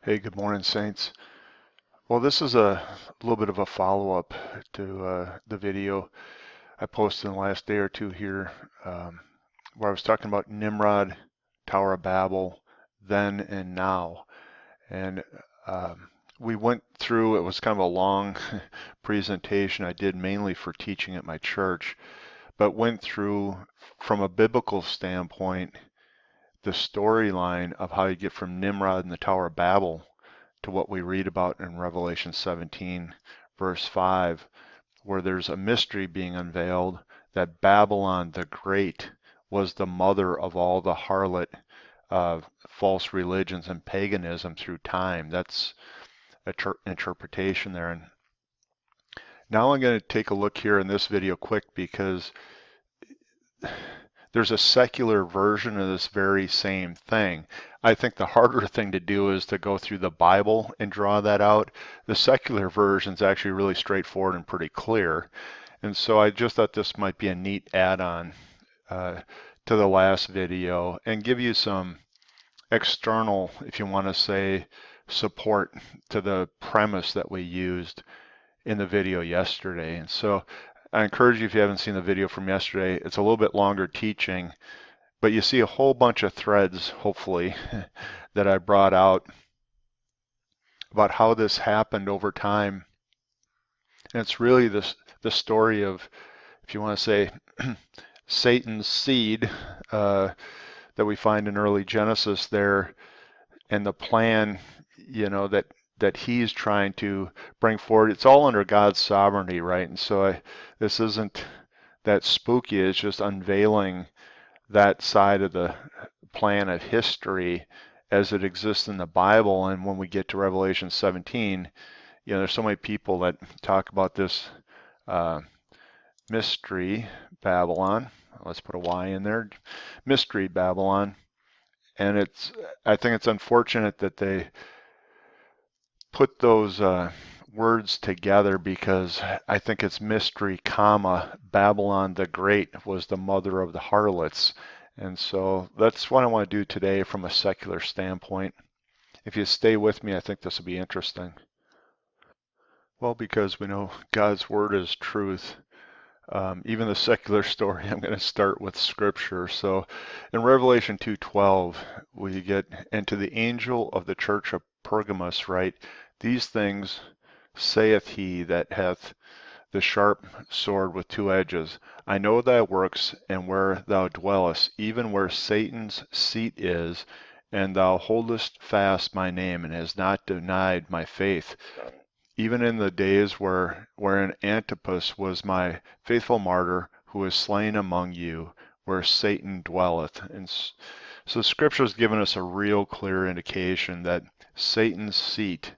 Hey, good morning, Saints. Well, this is a little bit of a follow-up to the video I posted in the last day or two here, where I was talking about Nimrod, Tower of Babel, then and now. And we went through, it was kind of a long presentation I did mainly for teaching at my church, but went through from a biblical standpoint the storyline of how you get from Nimrod and the Tower of Babel to what we read about in Revelation 17, verse 5, where there's a mystery being unveiled that Babylon the Great was the mother of all the harlot false religions and paganism through time. That's an interpretation there. And now I'm going to take a look here in this video quick because there's a secular version of this very same thing. I think the harder thing to do is to go through the Bible and draw that out. The secular version is actually really straightforward and pretty clear. And so I just thought this might be a neat add-on to the last video and give you some external, if you want to say, support to the premise that we used in the video yesterday. And so I encourage you, if you haven't seen the video from yesterday, it's a little bit longer teaching, but you see a whole bunch of threads, hopefully, that I brought out about how this happened over time. And it's really the story of, if you want to say, Satan's seed that we find in early Genesis there, and the plan, that he's trying to bring forward. It's all under God's sovereignty, right? And so this isn't that spooky. It's just unveiling that side of the plan of history as it exists in the Bible. And when we get to Revelation 17, there's so many people that talk about this mystery Babylon. Let's put a Y in there. Mystery Babylon. And I think it's unfortunate that they put those words together, because I think it's mystery, comma, Babylon the Great was the mother of the harlots. And so that's what I want to do today from a secular standpoint. If you stay with me, I think this will be interesting. Well, because we know God's word is truth. Even the secular story, I'm going to start with scripture. So in Revelation 2:12, we get, and to the angel of the church of Pergamos write, these things saith he that hath the sharp sword with two edges. I know thy works, and where thou dwellest, even where Satan's seat is, and thou holdest fast my name, and hast not denied my faith, even in the days wherein Antipas was my faithful martyr, who was slain among you, where Satan dwelleth. And so Scripture has given us a real clear indication that Satan's seat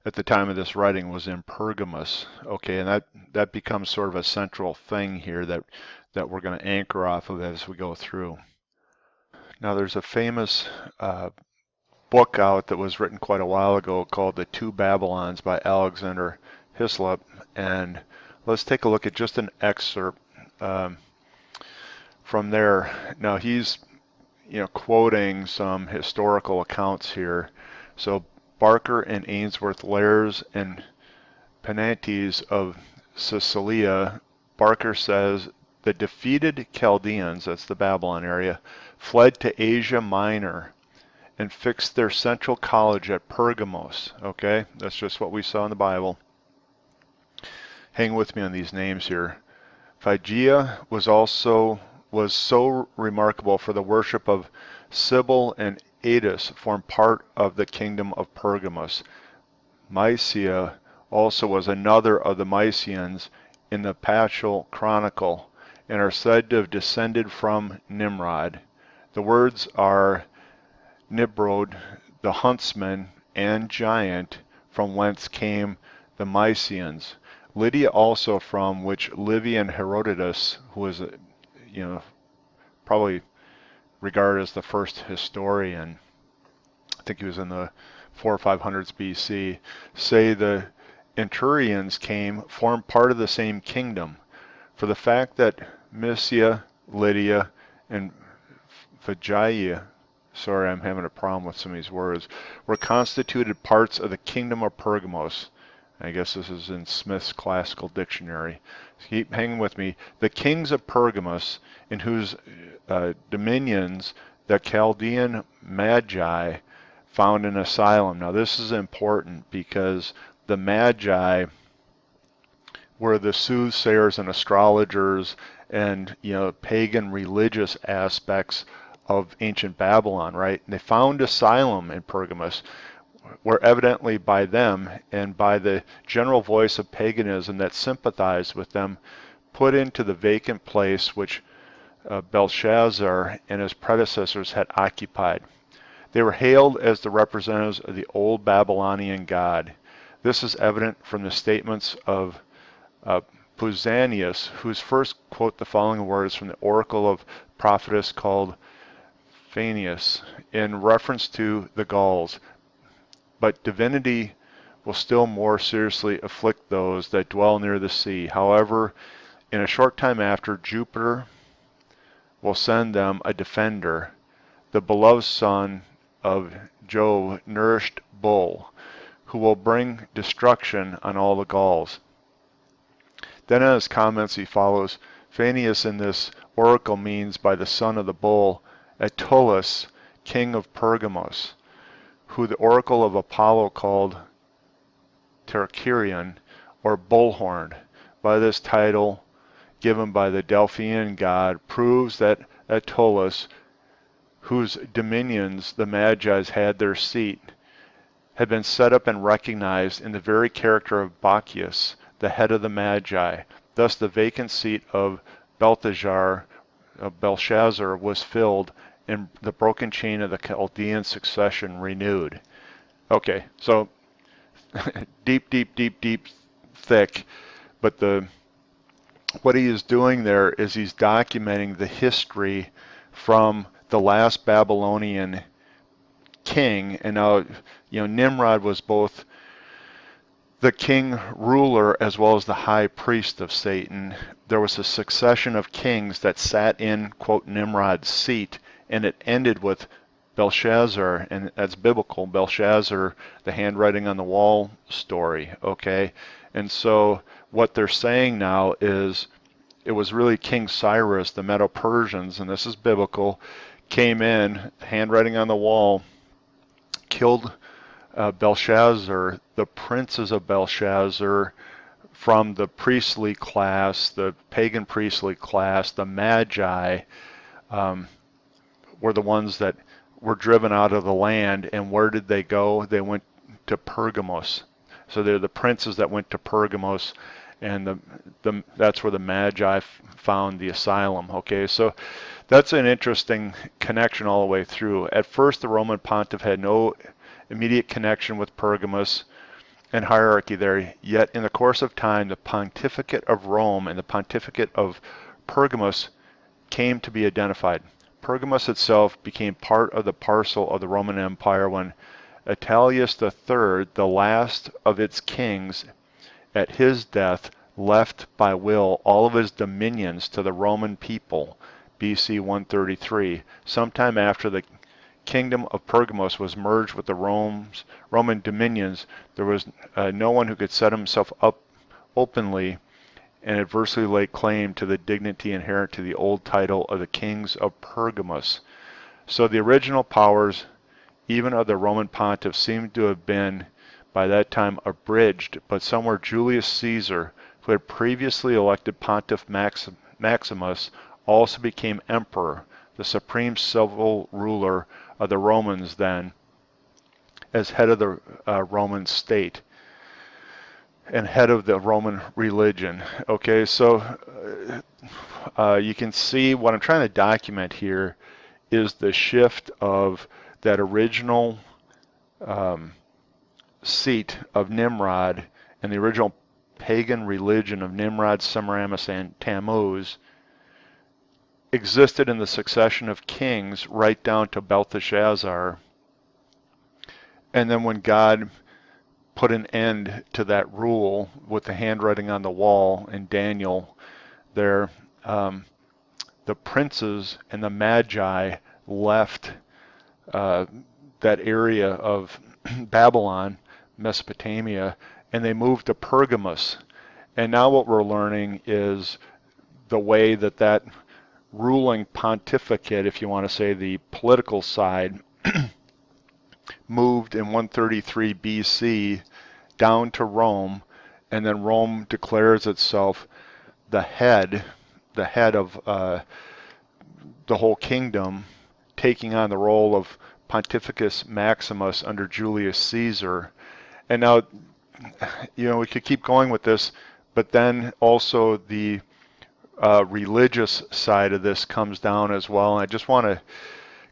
at the time of this writing was in Pergamos. Okay, and that becomes sort of a central thing here that we're going to anchor off of as we go through. Now, there's a famous book out that was written quite a while ago called The Two Babylons by Alexander Hislop, and let's take a look at just an excerpt from there. Now, he's quoting some historical accounts here. So Barker and Ainsworth Lares and Penates of Sicilia, Barker says the defeated Chaldeans, that's the Babylon area, fled to Asia Minor and fixed their central college at Pergamos. Okay, that's just what we saw in the Bible. Hang with me on these names here. Phrygia was so remarkable for the worship of Cybele, and Attis formed part of the kingdom of Pergamos. Mysia also was another of the Mysians in the Paschal Chronicle, and are said to have descended from Nimrod. The words are Nimrod, the huntsman and giant, from whence came the Mysians. Lydia also, from which Livy and Herodotus, who was probably regarded as the first historian, I think he was in the 400 or 500s BC, say the Etrurians formed part of the same kingdom. For the fact that Mysia, Lydia, and Phrygia sorry, I'm having a problem with some of these words, were constituted parts of the kingdom of Pergamos. I guess this is in Smith's Classical Dictionary. Keep hanging with me. The kings of Pergamos, in whose dominions the Chaldean Magi found an asylum. Now this is important because the Magi were the soothsayers and astrologers and pagan religious aspects of ancient Babylon, right? And they found asylum in Pergamos, where evidently by them and by the general voice of paganism that sympathized with them, put into the vacant place which Belshazzar and his predecessors had occupied. They were hailed as the representatives of the old Babylonian god. This is evident from the statements of Pausanias, whose first quote the following words from the oracle of prophetess called Phineas in reference to the Gauls. But divinity will still more seriously afflict those that dwell near the sea. However, in a short time after, Jupiter will send them a defender, the beloved son of Jove, nourished bull, who will bring destruction on all the Gauls. Then in his comments he follows, Phineas in this oracle means by the son of the bull, Atulus, king of Pergamos, who the oracle of Apollo called Terkirion, or bullhorned. By this title, given by the Delphian god, proves that Atulus, whose dominions the Magi's had their seat, had been set up and recognized in the very character of Bacchus, the head of the Magi. Thus the vacant seat of Belshazzar was filled, and the broken chain of the Chaldean succession renewed. Okay, so deep, thick, but what he is doing there is he's documenting the history from the last Babylonian king, and now Nimrod was both the king ruler as well as the high priest of Satan. There was a succession of kings that sat in, quote, Nimrod's seat, and it ended with Belshazzar, and that's biblical, Belshazzar, the handwriting on the wall story, okay? And so what they're saying now is it was really King Cyrus, the Medo-Persians, and this is biblical, came in, handwriting on the wall, killed Belshazzar, the princes of Belshazzar, from the priestly class, the pagan priestly class, the Magi, were the ones that were driven out of the land. And where did they go? They went to Pergamos. So they're the princes that went to Pergamos, and that's where the Magi found the asylum. Okay, so that's an interesting connection all the way through. At first, the Roman pontiff had no immediate connection with Pergamos and hierarchy there, yet in the course of time, the pontificate of Rome and the pontificate of Pergamos came to be identified. Pergamos itself became part of the parcel of the Roman Empire when Attalus III, the last of its kings, at his death left by will all of his dominions to the Roman people, BC 133. Sometime after the kingdom of Pergamos was merged with the Roman dominions, there was no one who could set himself up openly and adversely lay claim to the dignity inherent to the old title of the kings of Pergamos. So the original powers, even of the Roman pontiff, seem to have been by that time abridged, but somewhere Julius Caesar, who had previously elected Pontiff Maximus, also became emperor, the supreme civil ruler of the Romans then, as head of the Roman state and head of the Roman religion. Okay, so you can see what I'm trying to document here is the shift of that original seat of Nimrod and the original pagan religion of Nimrod, Semiramis, and Tammuz existed in the succession of kings right down to Belteshazzar. And then when God put an end to that rule with the handwriting on the wall in Daniel there, the princes and the Magi left uh, that area of Babylon, Mesopotamia, and they moved to Pergamus. And now what we're learning is the way that that ruling pontificate, if you want to say the political side, moved in 133 BC down to Rome, and then Rome declares itself the head, of the whole kingdom, taking on the role of Pontificus Maximus under Julius Caesar. And now, we could keep going with this, but then also the religious side of this comes down as well. And I just want to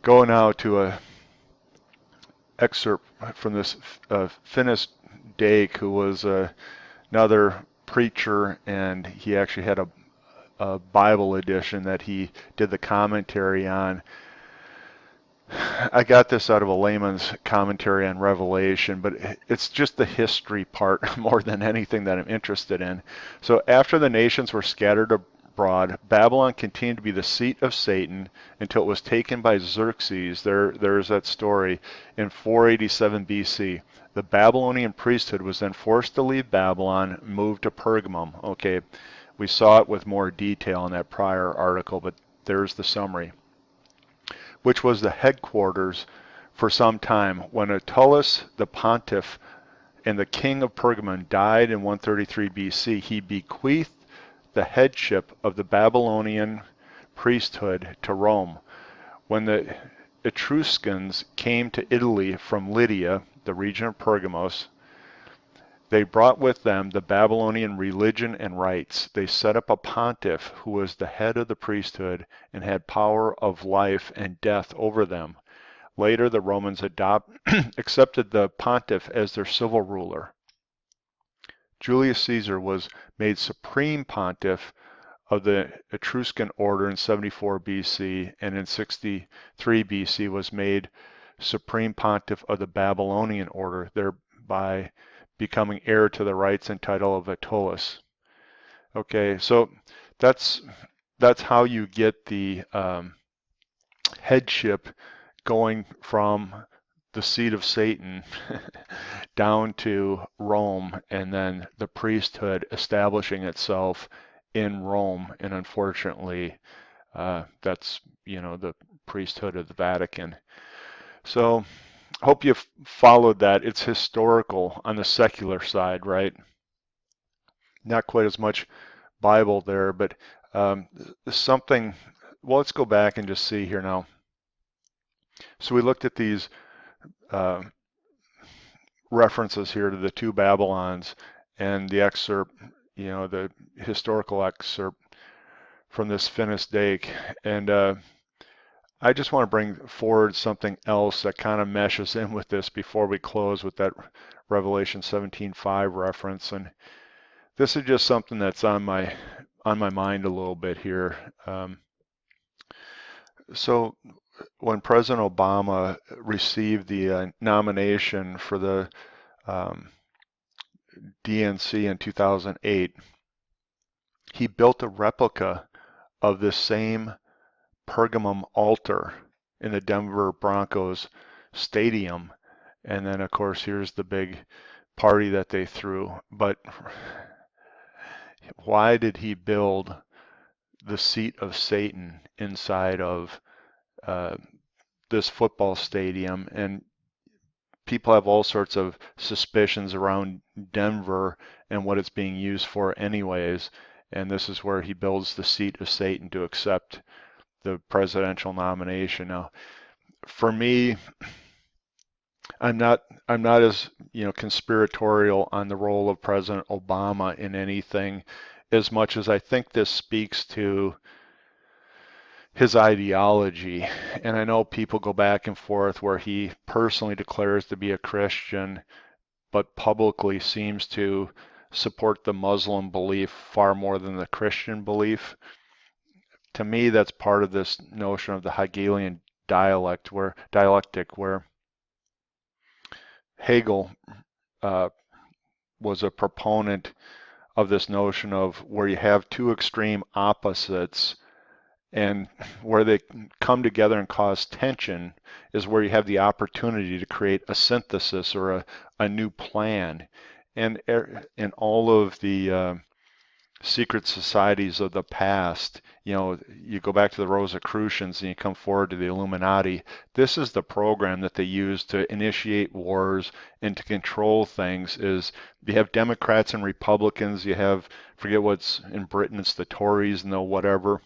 go now to a excerpt from this Finis Dake, who was another preacher, and he actually had a Bible edition that he did the commentary on. I got this out of a layman's commentary on Revelation, but it's just the history part more than anything that I'm interested in. So after the nations were scattered abroad, Babylon continued to be the seat of Satan until it was taken by Xerxes. There's that story in 487 BC. The Babylonian priesthood was then forced to leave Babylon and move to Pergamum. Okay, we saw it with more detail in that prior article, but there's the summary, which was the headquarters for some time. When Attalus the pontiff and the king of Pergamon died in 133 BC, he bequeathed the headship of the Babylonian priesthood to Rome. When the Etruscans came to Italy from Lydia, the region of Pergamos, they brought with them the Babylonian religion and rites. They set up a pontiff who was the head of the priesthood and had power of life and death over them. Later, the Romans accepted the pontiff as their civil ruler. Julius Caesar was made supreme pontiff of the Etruscan order in 74 BC, and in 63 BC was made supreme pontiff of the Babylonian order, thereby becoming heir to the rights and title of Attalus. Okay, so that's how you get the headship going from the seat of Satan down to Rome, and then the priesthood establishing itself in Rome. And unfortunately, that's the priesthood of the Vatican. So hope you followed that. It's historical on the secular side, right? Not quite as much Bible there, but something. Well, let's go back and just see here now. So we looked at these references here to the two Babylons and the excerpt, the historical excerpt from this Finis Dake. And I just want to bring forward something else that kind of meshes in with this before we close with that Revelation 17:5 reference. And this is just something that's on my mind a little bit here. So when President Obama received the nomination for the DNC in 2008, he built a replica of this same Pergamum altar in the Denver Broncos stadium. And then, of course, here's the big party that they threw. But why did he build the seat of Satan inside of this football stadium? And people have all sorts of suspicions around Denver and what it's being used for anyways. And this is where he builds the seat of Satan to accept the presidential nomination. Now, for me, I'm not as conspiratorial on the role of President Obama in anything, as much as I think this speaks to his ideology. And I know people go back and forth where he personally declares to be a Christian, but publicly seems to support the Muslim belief far more than the Christian belief. To me, that's part of this notion of the Hegelian dialectic, where Hegel was a proponent of this notion of where you have two extreme opposites, And where they come together and cause tension is where you have the opportunity to create a synthesis or a new plan. And in all of the secret societies of the past, you go back to the Rosicrucians and you come forward to the Illuminati. This is the program that they use to initiate wars and to control things. Is you have Democrats and Republicans, you have, forget what's in Britain, it's the Tories and the whatever.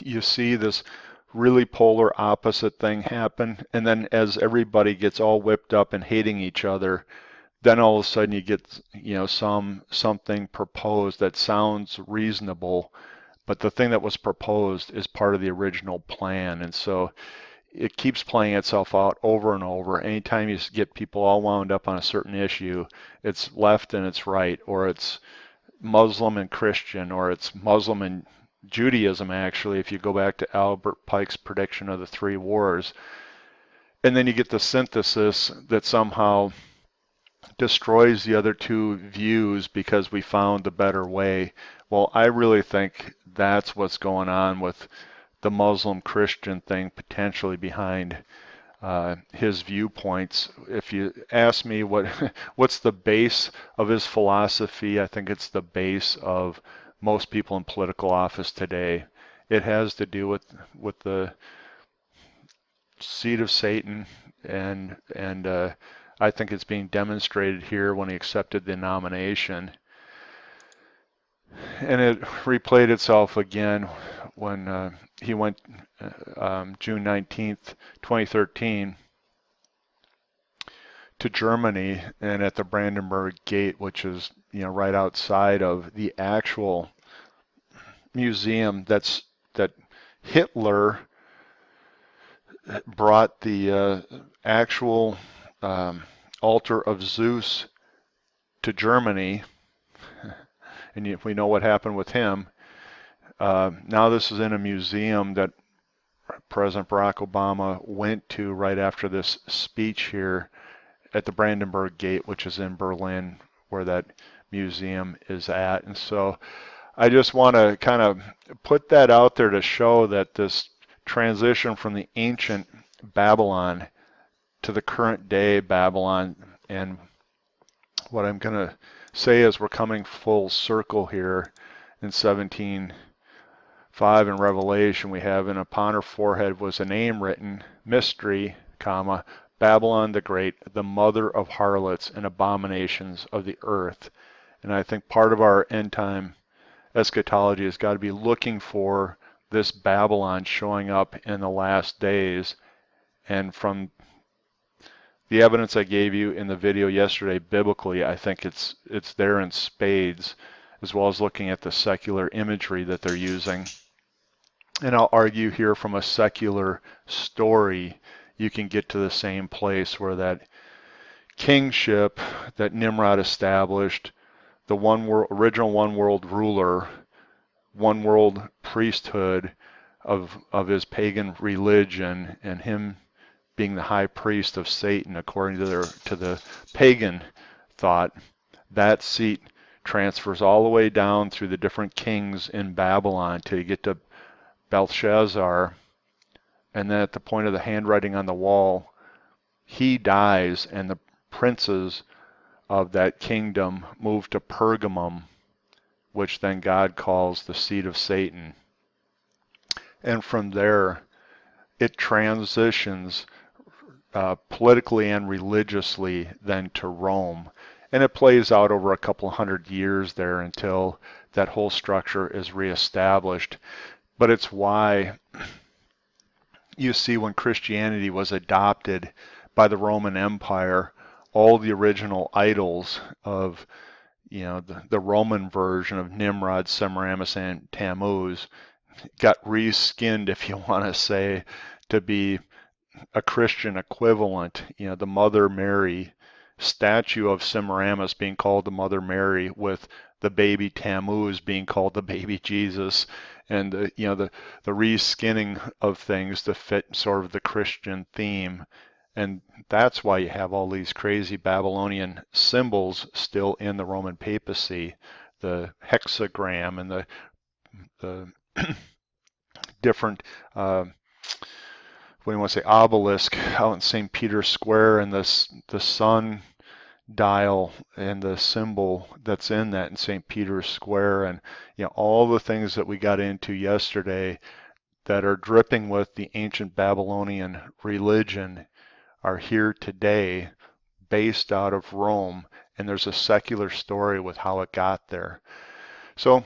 You see this really polar opposite thing happen, and then as everybody gets all whipped up and hating each other, then all of a sudden you get something proposed that sounds reasonable, but the thing that was proposed is part of the original plan. And so it keeps playing itself out over and over. Anytime you get people all wound up on a certain issue, it's left and it's right, or it's Muslim and Christian, or it's Muslim and Judaism, actually, if you go back to Albert Pike's prediction of the three wars. And then you get the synthesis that somehow destroys the other two views because we found the better way. Well, I really think that's what's going on with the Muslim Christian thing potentially behind his viewpoints. If you ask me what's the base of his philosophy, I think it's the base of most people in political office today. It has to do with the seed of Satan, and I think it's being demonstrated here when he accepted the nomination. And it replayed itself again when he went June 19th, 2013 to Germany, and at the Brandenburg Gate, which is right outside of the actual museum that Hitler brought the actual altar of Zeus to Germany, and we know what happened with him. Now this is in a museum that President Barack Obama went to right after this speech here at the Brandenburg Gate, which is in Berlin, where that museum is at. And so I just want to kind of put that out there to show that this transition from the ancient Babylon to the current day Babylon, and what I'm going to say is we're coming full circle here in 17:5 in Revelation. We have, and upon her forehead was a name written, mystery, comma, Babylon the Great, the mother of harlots and abominations of the earth. And I think part of our end time eschatology has got to be looking for this Babylon showing up in the last days. And from the evidence I gave you in the video yesterday, biblically, I think it's there in spades, as well as looking at the secular imagery that they're using. And I'll argue here from a secular story, you can get to the same place where that kingship that Nimrod established, the original one world ruler, one world priesthood of his pagan religion, and him being the high priest of Satan according to the pagan thought, that seat transfers all the way down through the different kings in Babylon till you get to Belshazzar, and then at the point of the handwriting on the wall, he dies, and the princes of that kingdom move to Pergamum, which then God calls the seat of Satan. And from there, it transitions politically and religiously then to Rome. And it plays out over a couple hundred years there until that whole structure is reestablished. But it's why you see when Christianity was adopted by the Roman Empire, all the original idols of the Roman version of Nimrod, Semiramis, and Tammuz got reskinned, if you want to say, to be a Christian equivalent. The Mother Mary statue of Semiramis being called the Mother Mary, with the baby Tammuz being called the baby Jesus, and the reskinning of things to fit sort of the Christian theme. And that's why you have all these crazy Babylonian symbols still in the Roman papacy, the hexagram and the different, what do you want to say, obelisk out in St. Peter's Square, and the sun dial and the symbol that's in that in St. Peter's Square, and all the things that we got into yesterday that are dripping with the ancient Babylonian religion are here today, based out of Rome, and there's a secular story with how it got there. So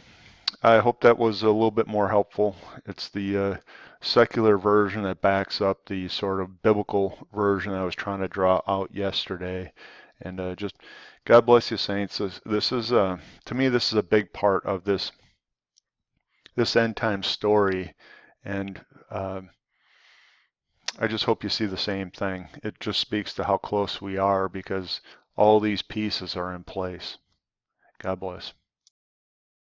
I hope that was a little bit more helpful. It's the secular version that backs up the sort of biblical version I was trying to draw out yesterday. And just God bless you, saints. This is to me, this is a big part of this end time story, and I just hope you see the same thing. It just speaks to how close we are because all these pieces are in place. God bless.